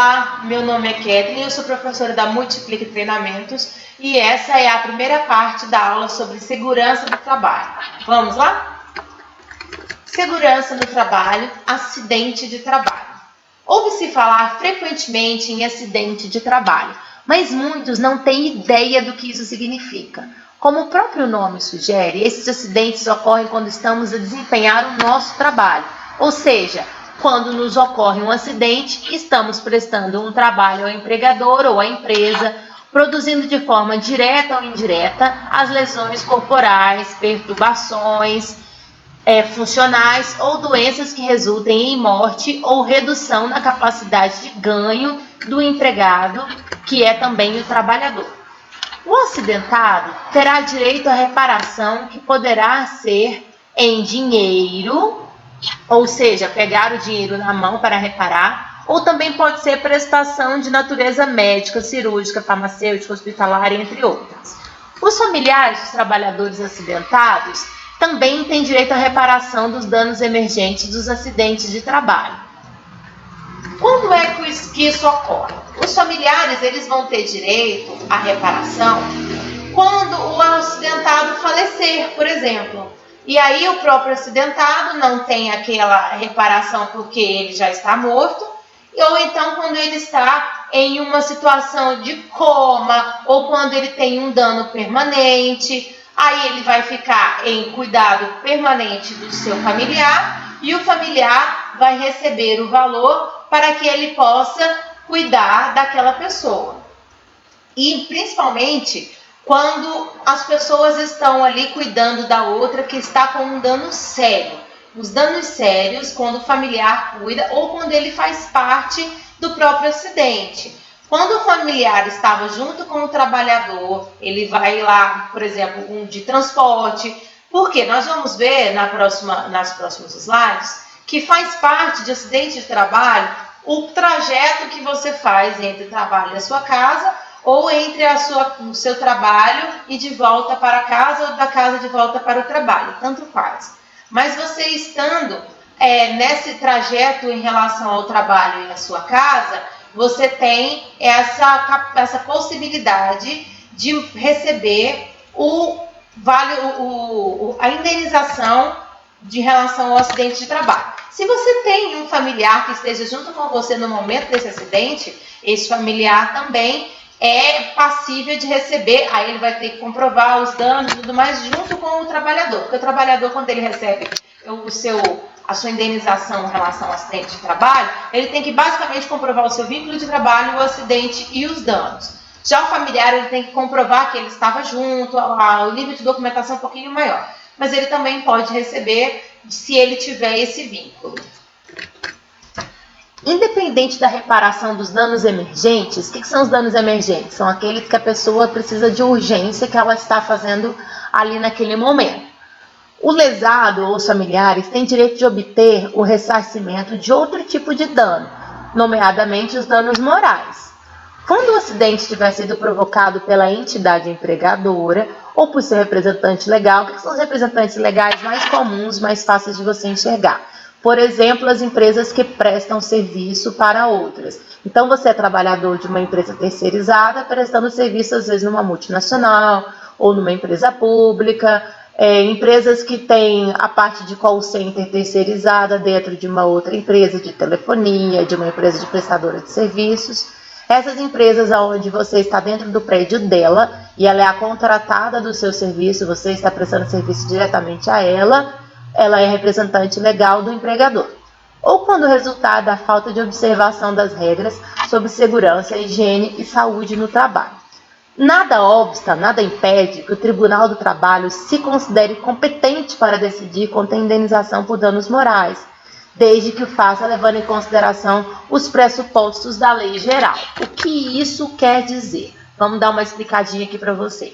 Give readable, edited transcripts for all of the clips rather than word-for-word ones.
Olá, meu nome é Kathleen, eu sou professora da Multiplica Treinamentos e essa é a primeira parte da aula sobre segurança do trabalho. Vamos lá? Segurança no trabalho, acidente de trabalho. Ouve-se falar frequentemente em acidente de trabalho, mas muitos não têm ideia do que isso significa. Como o próprio nome sugere, esses acidentes ocorrem quando estamos a desempenhar o nosso trabalho, ou seja, quando nos ocorre um acidente, estamos prestando um trabalho ao empregador ou à empresa, produzindo de forma direta ou indireta as lesões corporais, perturbações funcionais ou doenças que resultem em morte ou redução na capacidade de ganho do empregado, que é também o trabalhador. O acidentado terá direito à reparação que poderá ser em dinheiro, ou seja, pegar o dinheiro na mão para reparar, ou também pode ser prestação de natureza médica, cirúrgica, farmacêutica, hospitalar, entre outras. Os familiares dos trabalhadores acidentados também têm direito à reparação dos danos emergentes dos acidentes de trabalho. Quando é que isso ocorre? Os familiares eles vão ter direito à reparação quando o acidentado falecer, por exemplo. E aí o próprio acidentado não tem aquela reparação porque ele já está morto, ou então quando ele está em uma situação de coma, ou quando ele tem um dano permanente, aí ele vai ficar em cuidado permanente do seu familiar e o familiar vai receber o valor para que ele possa cuidar daquela pessoa. E principalmente quando as pessoas estão ali cuidando da outra que está com um dano sério. Os danos sérios, quando o familiar cuida ou quando ele faz parte do próprio acidente. Quando o familiar estava junto com o trabalhador, ele vai lá, por exemplo, de transporte, porque nós vamos ver nas próximos slides que faz parte de acidente de trabalho o trajeto que você faz entre o trabalho e a sua casa, ou entre o seu trabalho e de volta para casa, ou da casa de volta para o trabalho, tanto faz. Mas você estando nesse trajeto em relação ao trabalho e à sua casa, você tem essa possibilidade de receber a indenização de relação ao acidente de trabalho. Se você tem um familiar que esteja junto com você no momento desse acidente, esse familiar também é passível de receber, aí ele vai ter que comprovar os danos e tudo mais junto com o trabalhador, porque o trabalhador, quando ele recebe a sua indenização em relação ao acidente de trabalho, ele tem que basicamente comprovar o seu vínculo de trabalho, o acidente e os danos. Já o familiar, ele tem que comprovar que ele estava junto, o nível de documentação é um pouquinho maior, mas ele também pode receber se ele tiver esse vínculo. Independente da reparação dos danos emergentes, o que são os danos emergentes? São aqueles que a pessoa precisa de urgência que ela está fazendo ali naquele momento. O lesado ou os familiares têm direito de obter o ressarcimento de outro tipo de dano, nomeadamente os danos morais. Quando o acidente tiver sido provocado pela entidade empregadora ou por seu representante legal, o que são os representantes legais mais comuns, mais fáceis de você enxergar? Por exemplo, as empresas que prestam serviço para outras. Então, você é trabalhador de uma empresa terceirizada, prestando serviço, às vezes, numa multinacional ou numa empresa pública. Empresas que têm a parte de call center terceirizada dentro de uma outra empresa de telefonia, de uma empresa de prestadora de serviços. Essas empresas onde você está dentro do prédio dela e ela é a contratada do seu serviço, você está prestando serviço diretamente a ela é representante legal do empregador. Ou quando o resultado da falta de observação das regras sobre segurança, higiene e saúde no trabalho. Nada obsta, nada impede que o Tribunal do Trabalho se considere competente para decidir quanto à indenização por danos morais, desde que o faça levando em consideração os pressupostos da lei geral. O que isso quer dizer? Vamos dar uma explicadinha aqui para vocês.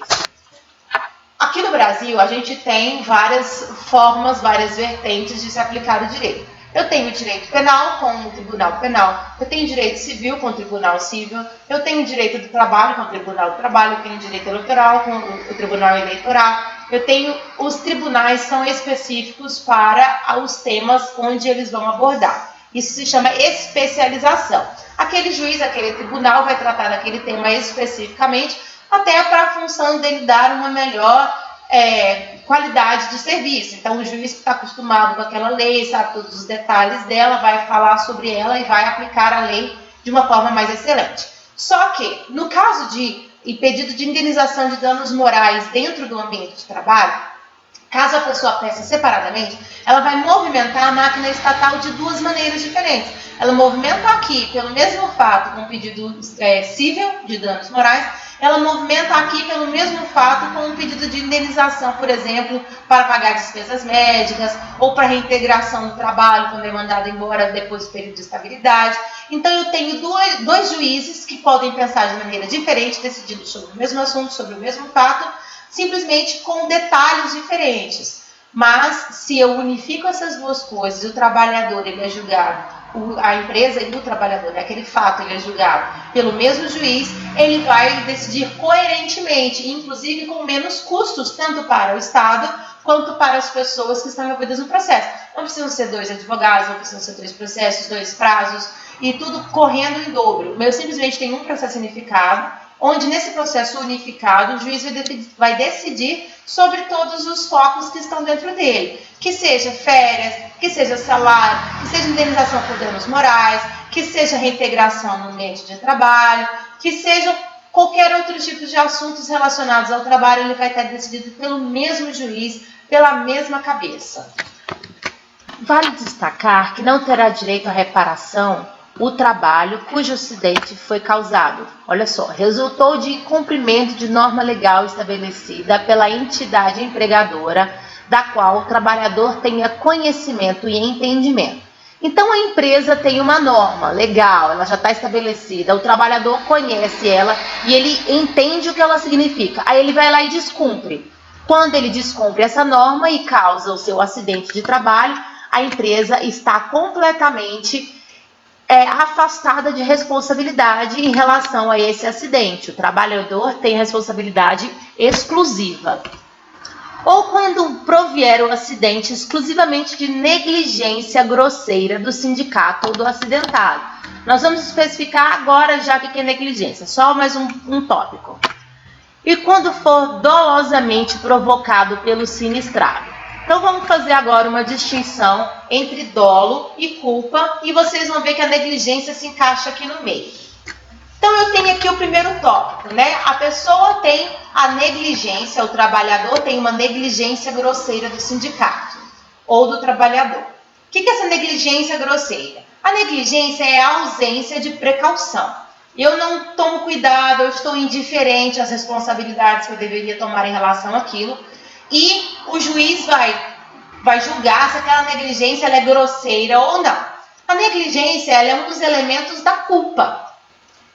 Aqui no Brasil, a gente tem várias formas, várias vertentes de se aplicar o direito. Eu tenho direito penal com o Tribunal Penal, eu tenho direito civil com o Tribunal Civil, eu tenho direito do trabalho com o Tribunal do Trabalho, eu tenho direito eleitoral com o Tribunal Eleitoral, os tribunais são específicos para os temas onde eles vão abordar. Isso se chama especialização. Aqui aquele juiz, aquele tribunal vai tratar daquele tema especificamente, até para a função dele dar uma melhor qualidade de serviço. Então, o juiz que está acostumado com aquela lei, sabe todos os detalhes dela, vai falar sobre ela e vai aplicar a lei de uma forma mais excelente. Só que, no caso de pedido de indenização de danos morais dentro do ambiente de trabalho, caso a pessoa peça separadamente, ela vai movimentar a máquina estatal de duas maneiras diferentes. Ela movimenta aqui, pelo mesmo fato, com um pedido civil de danos morais, ela movimenta aqui pelo mesmo fato com um pedido de indenização, por exemplo, para pagar despesas médicas ou para reintegração do trabalho quando é mandado embora depois do período de estabilidade. Então, eu tenho dois juízes que podem pensar de maneira diferente, decidindo sobre o mesmo assunto, sobre o mesmo fato, simplesmente com detalhes diferentes. Mas, se eu unifico essas duas coisas, o trabalhador ele é julgado, a empresa e o trabalhador, aquele fato ele é julgado pelo mesmo juiz, ele vai decidir coerentemente, inclusive com menos custos, tanto para o Estado quanto para as pessoas que estão envolvidas no processo. Não precisam ser 2 advogados, não precisam ser 2 processos, 2 prazos, e tudo correndo em dobro. Eu simplesmente tenho um processo unificado, onde nesse processo unificado o juiz vai decidir sobre todos os focos que estão dentro dele, que seja férias, que seja salário, que seja indenização por danos morais, que seja reintegração no ambiente de trabalho, que seja qualquer outro tipo de assuntos relacionados ao trabalho, ele vai estar decidido pelo mesmo juiz, pela mesma cabeça. Vale destacar que não terá direito à reparação o trabalho cujo acidente foi causado. Olha só, resultou de incumprimento de norma legal estabelecida pela entidade empregadora, da qual o trabalhador tenha conhecimento e entendimento. Então, a empresa tem uma norma legal, ela já está estabelecida, o trabalhador conhece ela e ele entende o que ela significa. Aí ele vai lá e descumpre. Quando ele descumpre essa norma e causa o seu acidente de trabalho, a empresa está completamente afastada de responsabilidade em relação a esse acidente. O trabalhador tem responsabilidade exclusiva. Ou quando provier o acidente exclusivamente de negligência grosseira do sindicato ou do acidentado. Nós vamos especificar agora já o que é negligência, só mais um tópico. E quando for dolosamente provocado pelo sinistrado. Então, vamos fazer agora uma distinção entre dolo e culpa e vocês vão ver que a negligência se encaixa aqui no meio. Então, eu tenho aqui o primeiro tópico, né? A pessoa tem a negligência, o trabalhador tem uma negligência grosseira do sindicato ou do trabalhador. O que é essa negligência grosseira? A negligência é a ausência de precaução. Eu não tomo cuidado, eu estou indiferente às responsabilidades que eu deveria tomar em relação àquilo. E o juiz vai julgar se aquela negligência ela é grosseira ou não. A negligência ela é um dos elementos da culpa.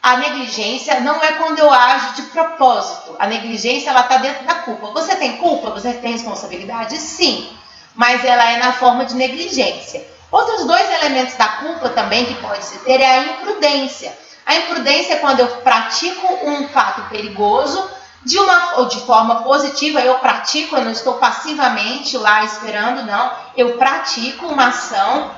A negligência não é quando eu ajo de propósito. A negligência ela está dentro da culpa. Você tem culpa? Você tem responsabilidade? Sim. Mas ela é na forma de negligência. Outros 2 elementos da culpa também que pode se ter é a imprudência. A imprudência é quando eu pratico um fato perigoso de forma positiva, eu pratico, eu não estou passivamente lá esperando, não. Eu pratico uma ação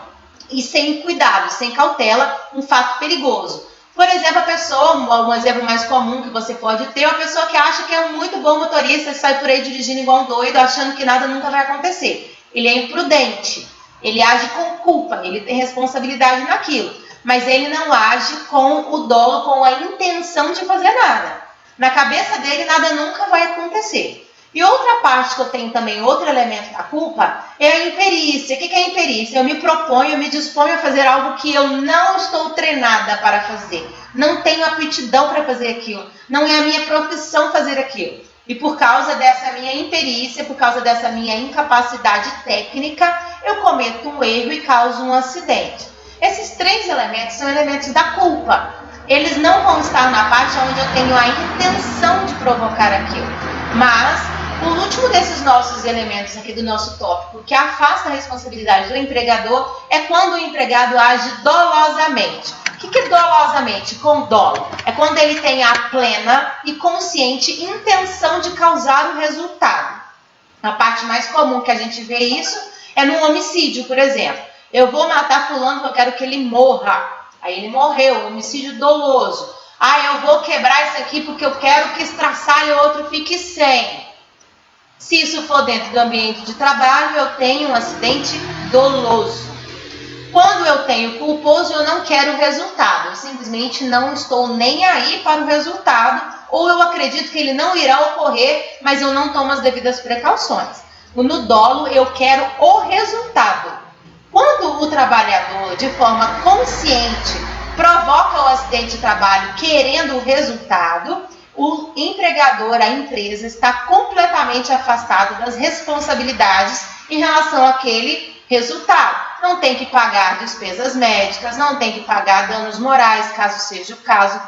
e sem cuidado, sem cautela, um fato perigoso. Por exemplo, a pessoa, um exemplo mais comum que você pode ter, é uma pessoa que acha que é um muito bom motorista e sai por aí dirigindo igual um doido, achando que nada nunca vai acontecer. Ele é imprudente, ele age com culpa, ele tem responsabilidade naquilo, mas ele não age com o dolo, com a intenção de fazer nada. Na cabeça dele, nada nunca vai acontecer. E outra parte que eu tenho também, outro elemento da culpa, é a imperícia. O que é imperícia? Eu me proponho, eu me disponho a fazer algo que eu não estou treinada para fazer. Não tenho aptidão para fazer aquilo. Não é a minha profissão fazer aquilo. E por causa dessa minha imperícia, por causa dessa minha incapacidade técnica, eu cometo um erro e causo um acidente. Esses 3 elementos são elementos da culpa. Eles não vão estar na parte onde eu tenho a intenção de provocar aquilo. Mas o último desses nossos elementos aqui do nosso tópico, que afasta a responsabilidade do empregador, é quando o empregado age dolosamente. O que é dolosamente? Com dolo. É quando ele tem a plena e consciente intenção de causar o resultado. A parte mais comum que a gente vê isso é no homicídio, por exemplo. Eu vou matar fulano porque eu quero que ele morra. Aí ele morreu, homicídio doloso. Ah, eu vou quebrar isso aqui porque eu quero que estraçalhe o outro fique sem. Se isso for dentro do ambiente de trabalho, eu tenho um acidente doloso. Quando eu tenho culposo, eu não quero o resultado. Eu simplesmente não estou nem aí para o resultado, ou eu acredito que ele não irá ocorrer, mas eu não tomo as devidas precauções. No dolo, eu quero o resultado. Quando o trabalhador, de forma consciente, provoca o acidente de trabalho querendo o resultado, o empregador, a empresa, está completamente afastado das responsabilidades em relação àquele resultado. Não tem que pagar despesas médicas, não tem que pagar danos morais, caso seja o caso,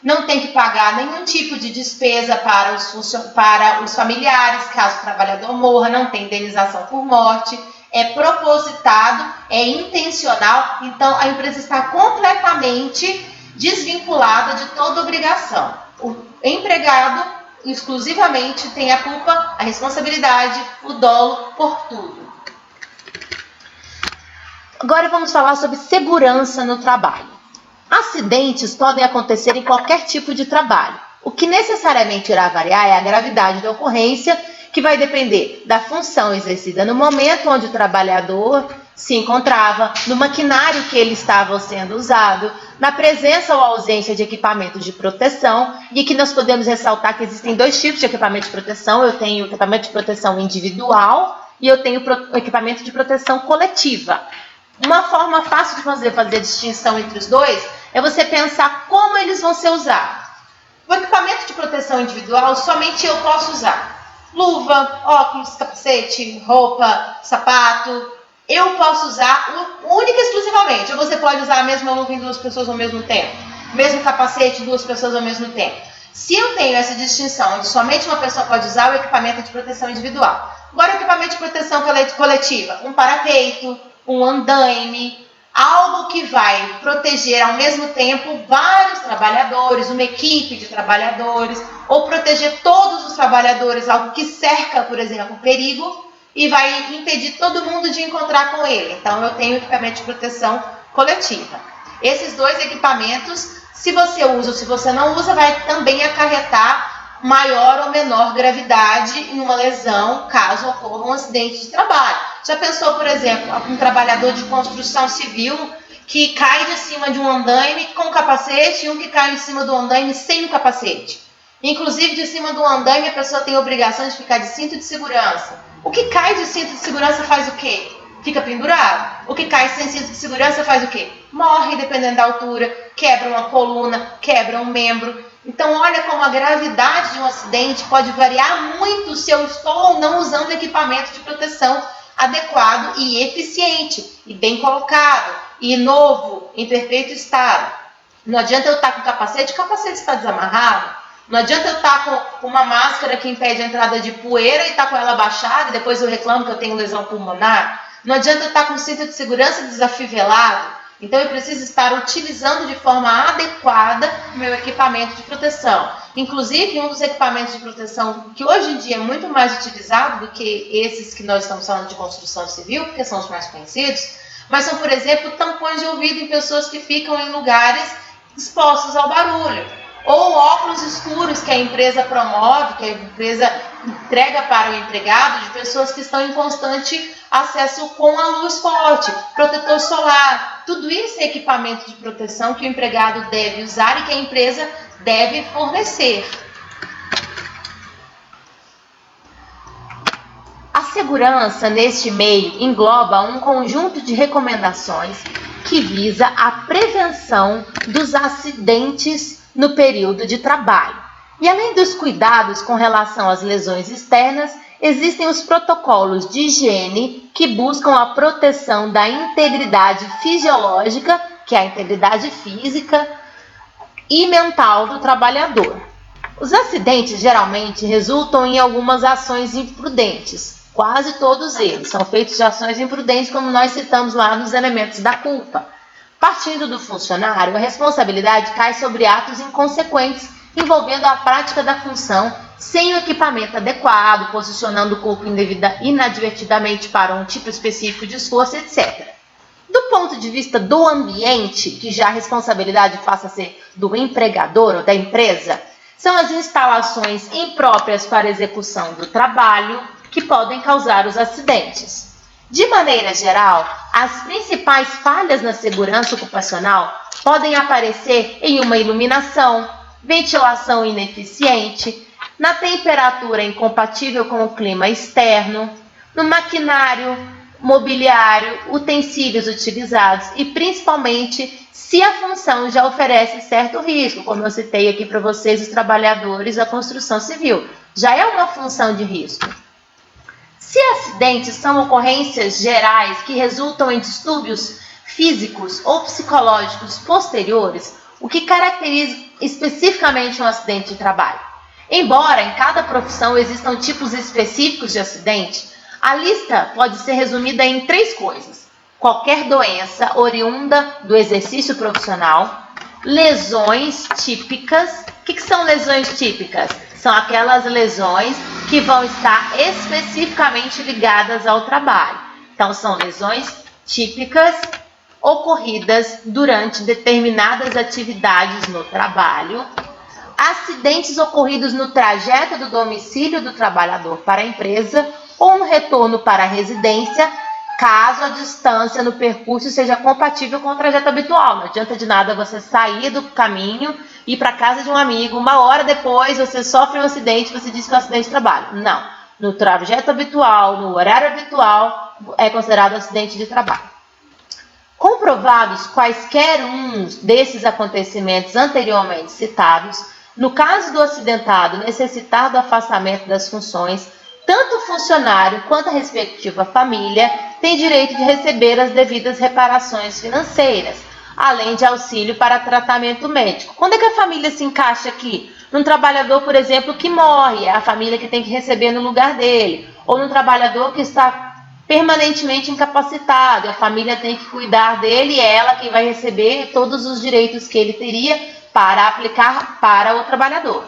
não tem que pagar nenhum tipo de despesa para os familiares, caso o trabalhador morra, não tem indenização por morte, é propositado, é intencional, então a empresa está completamente desvinculada de toda obrigação. O empregado exclusivamente tem a culpa, a responsabilidade, o dolo por tudo. Agora vamos falar sobre segurança no trabalho. Acidentes podem acontecer em qualquer tipo de trabalho. O que necessariamente irá variar é a gravidade da ocorrência, que vai depender da função exercida no momento onde o trabalhador se encontrava, no maquinário que ele estava sendo usado, na presença ou ausência de equipamentos de proteção, e que nós podemos ressaltar que existem dois tipos de equipamento de proteção. Eu tenho equipamento de proteção individual e eu tenho equipamento de proteção coletiva. Uma forma fácil de fazer a distinção entre os dois é você pensar como eles vão ser usados. O equipamento de proteção individual somente eu posso usar. Luva, óculos, capacete, roupa, sapato. Eu posso usar única e exclusivamente. Ou você pode usar a mesma luva em duas pessoas ao mesmo tempo. O mesmo capacete em duas pessoas ao mesmo tempo. Se eu tenho essa distinção onde somente uma pessoa pode usar o equipamento de proteção individual. Agora o equipamento de proteção coletiva. Um parapeito, um andaime, algo que vai proteger ao mesmo tempo vários trabalhadores, uma equipe de trabalhadores, ou proteger todos os trabalhadores, algo que cerca, por exemplo, o perigo e vai impedir todo mundo de encontrar com ele. Então, eu tenho equipamento de proteção coletiva. Esses dois equipamentos, se você usa ou se você não usa, vai também acarretar maior ou menor gravidade em uma lesão, caso ocorra um acidente de trabalho. Já pensou, por exemplo, um trabalhador de construção civil que cai de cima de um andaime com capacete e um que cai de cima do andaime sem o capacete? Inclusive, de cima do andaime, a pessoa tem a obrigação de ficar de cinto de segurança. O que cai de cinto de segurança faz o quê? Fica pendurado. O que cai sem cinto de segurança faz o quê? Morre, dependendo da altura, quebra uma coluna, quebra um membro. Então, olha como a gravidade de um acidente pode variar muito se eu estou ou não usando equipamento de proteção adequado e eficiente, e bem colocado, e novo, em perfeito estado. Não adianta eu estar com capacete, o capacete está desamarrado. Não adianta eu estar com uma máscara que impede a entrada de poeira e estar com ela baixada e depois eu reclamo que eu tenho lesão pulmonar. Não adianta eu estar com cinto de segurança desafivelado. Então eu preciso estar utilizando de forma adequada o meu equipamento de proteção. Inclusive, um dos equipamentos de proteção que hoje em dia é muito mais utilizado do que esses que nós estamos falando de construção civil, porque são os mais conhecidos, mas são, por exemplo, tampões de ouvido em pessoas que ficam em lugares expostos ao barulho. Ou óculos escuros que a empresa promove, que a empresa entrega para o empregado, de pessoas que estão em constante acesso com a luz forte, protetor solar. Tudo isso é equipamento de proteção que o empregado deve usar e que a empresa deve fornecer. A segurança neste meio engloba um conjunto de recomendações que visa a prevenção dos acidentes no período de trabalho. E além dos cuidados com relação às lesões externas, existem os protocolos de higiene que buscam a proteção da integridade fisiológica, que é a integridade física e mental do trabalhador. Os acidentes geralmente resultam em algumas ações imprudentes. Quase todos eles são feitos de ações imprudentes, como nós citamos lá nos elementos da culpa. Partindo do funcionário, a responsabilidade cai sobre atos inconsequentes, envolvendo a prática da função sem o equipamento adequado, posicionando o corpo inadvertidamente para um tipo específico de esforço, etc. Do ponto de vista do ambiente, que já a responsabilidade passa a ser do empregador ou da empresa, são as instalações impróprias para execução do trabalho que podem causar os acidentes. De maneira geral, as principais falhas na segurança ocupacional podem aparecer em uma iluminação, ventilação ineficiente, na temperatura incompatível com o clima externo, no maquinário, mobiliário, utensílios utilizados e principalmente se a função já oferece certo risco, como eu citei aqui para vocês, os trabalhadores da construção civil. Já é uma função de risco. Se acidentes são ocorrências gerais que resultam em distúrbios físicos ou psicológicos posteriores, o que caracteriza especificamente um acidente de trabalho? Embora em cada profissão existam tipos específicos de acidente, a lista pode ser resumida em 3 coisas: qualquer doença oriunda do exercício profissional, lesões típicas. O que são lesões típicas? São aquelas lesões que vão estar especificamente ligadas ao trabalho. Então, são lesões típicas ocorridas durante determinadas atividades no trabalho, acidentes ocorridos no trajeto do domicílio do trabalhador para a empresa ou no retorno para a residência, caso a distância no percurso seja compatível com o trajeto habitual. Não adianta de nada você sair do caminho e ir para a casa de um amigo, 1 hora depois você sofre um acidente, você diz que é um acidente de trabalho. Não. No trajeto habitual, no horário habitual, é considerado acidente de trabalho. Comprovados quaisquer uns desses acontecimentos anteriormente citados, no caso do acidentado necessitar do afastamento das funções, tanto o funcionário quanto a respectiva família tem direito de receber as devidas reparações financeiras, além de auxílio para tratamento médico. Quando é que a família se encaixa aqui? Num trabalhador, por exemplo, que morre, é a família que tem que receber no lugar dele, ou num trabalhador que está permanentemente incapacitado, a família tem que cuidar dele e é ela quem vai receber todos os direitos que ele teria para aplicar para o trabalhador.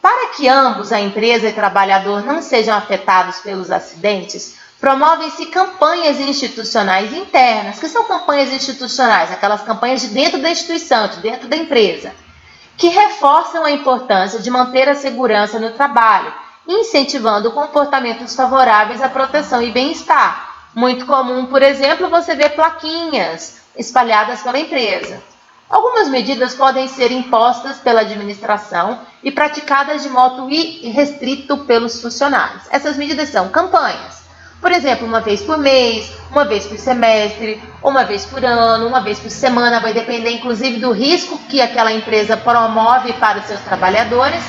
Para que ambos, a empresa e o trabalhador, não sejam afetados pelos acidentes, promovem-se campanhas institucionais internas. Que são campanhas institucionais? Aquelas campanhas de dentro da instituição, de dentro da empresa, que reforçam a importância de manter a segurança no trabalho, incentivando comportamentos favoráveis à proteção e bem-estar. Muito comum, por exemplo, você ver plaquinhas espalhadas pela empresa. Algumas medidas podem ser impostas pela administração e praticadas de modo irrestrito pelos funcionários. Essas medidas são campanhas. Por exemplo, 1 vez por mês, 1 vez por semestre, 1 vez por ano, 1 vez por semana, vai depender inclusive do risco que aquela empresa promove para os seus trabalhadores.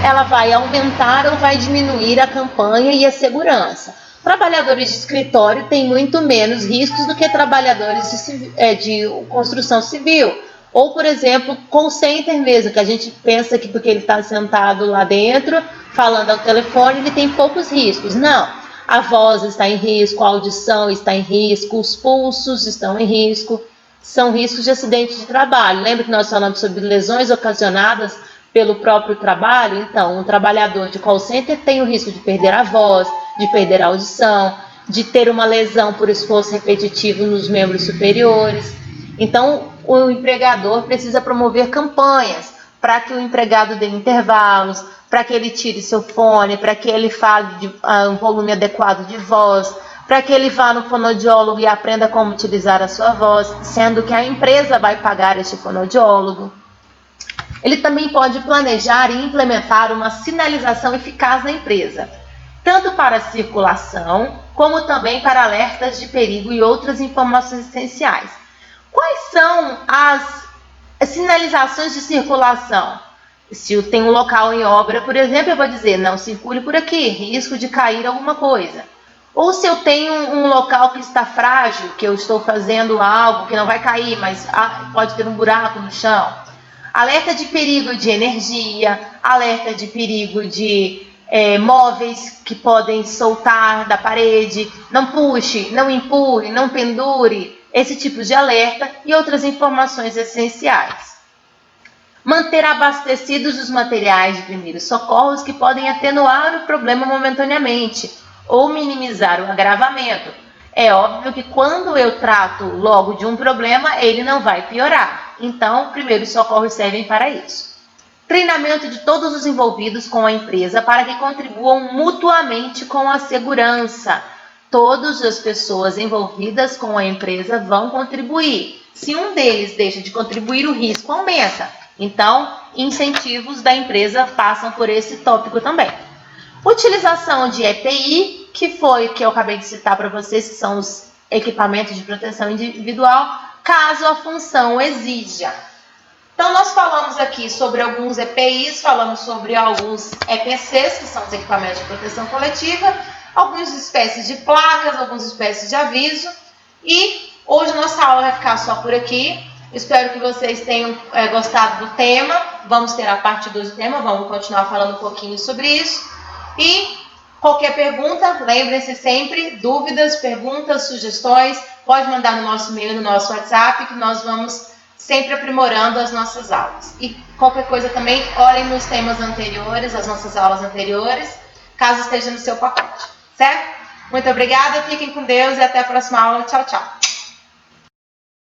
Ela vai aumentar ou vai diminuir a campanha e a segurança. Trabalhadores de escritório têm muito menos riscos do que trabalhadores de construção civil. Ou, por exemplo, call center mesmo, que a gente pensa que porque ele está sentado lá dentro, falando ao telefone, ele tem poucos riscos. Não, a voz está em risco, a audição está em risco, os pulsos estão em risco. São riscos de acidente de trabalho. Lembra que nós falamos sobre lesões ocasionadas pelo próprio trabalho? Então, um trabalhador de call center tem o risco de perder a voz, de perder a audição, de ter uma lesão por esforço repetitivo nos membros superiores. Então, o empregador precisa promover campanhas para que o empregado dê intervalos, para que ele tire seu fone, para que ele fale um volume adequado de voz, para que ele vá no fonoaudiólogo e aprenda como utilizar a sua voz, sendo que a empresa vai pagar este fonoaudiólogo. Ele também pode planejar e implementar uma sinalização eficaz na empresa, tanto para a circulação, como também para alertas de perigo e outras informações essenciais. Quais são as sinalizações de circulação? Se eu tenho um local em obra, por exemplo, eu vou dizer, não circule por aqui, risco de cair alguma coisa. Ou se eu tenho um local que está frágil, que eu estou fazendo algo que não vai cair, mas pode ter um buraco no chão. Alerta de perigo de energia, alerta de perigo de móveis que podem soltar da parede, não puxe, não empurre, não pendure, esse tipo de alerta e outras informações essenciais. Manter abastecidos os materiais de primeiros socorros que podem atenuar o problema momentaneamente ou minimizar o agravamento. É óbvio que quando eu trato logo de um problema, ele não vai piorar. Então, primeiros socorros servem para isso. Treinamento de todos os envolvidos com a empresa para que contribuam mutuamente com a segurança. Todas as pessoas envolvidas com a empresa vão contribuir. Se um deles deixa de contribuir, o risco aumenta. Então, incentivos da empresa passam por esse tópico também. Utilização de EPI, que foi o que eu acabei de citar para vocês, que são os equipamentos de proteção individual, caso a função exija. Então, nós falamos aqui sobre alguns EPIs, falamos sobre alguns EPCs, que são os equipamentos de proteção coletiva, algumas espécies de placas, algumas espécies de aviso. E hoje nossa aula vai ficar só por aqui. Espero que vocês tenham gostado do tema. Vamos ter a parte 2 do tema, vamos continuar falando um pouquinho sobre isso. E qualquer pergunta, lembrem-se sempre, dúvidas, perguntas, sugestões, pode mandar no nosso e-mail, no nosso WhatsApp, que nós vamos sempre aprimorando as nossas aulas. E qualquer coisa também, olhem nos temas anteriores, as nossas aulas anteriores, caso esteja no seu pacote, certo? Muito obrigada, fiquem com Deus e até a próxima aula. Tchau, tchau.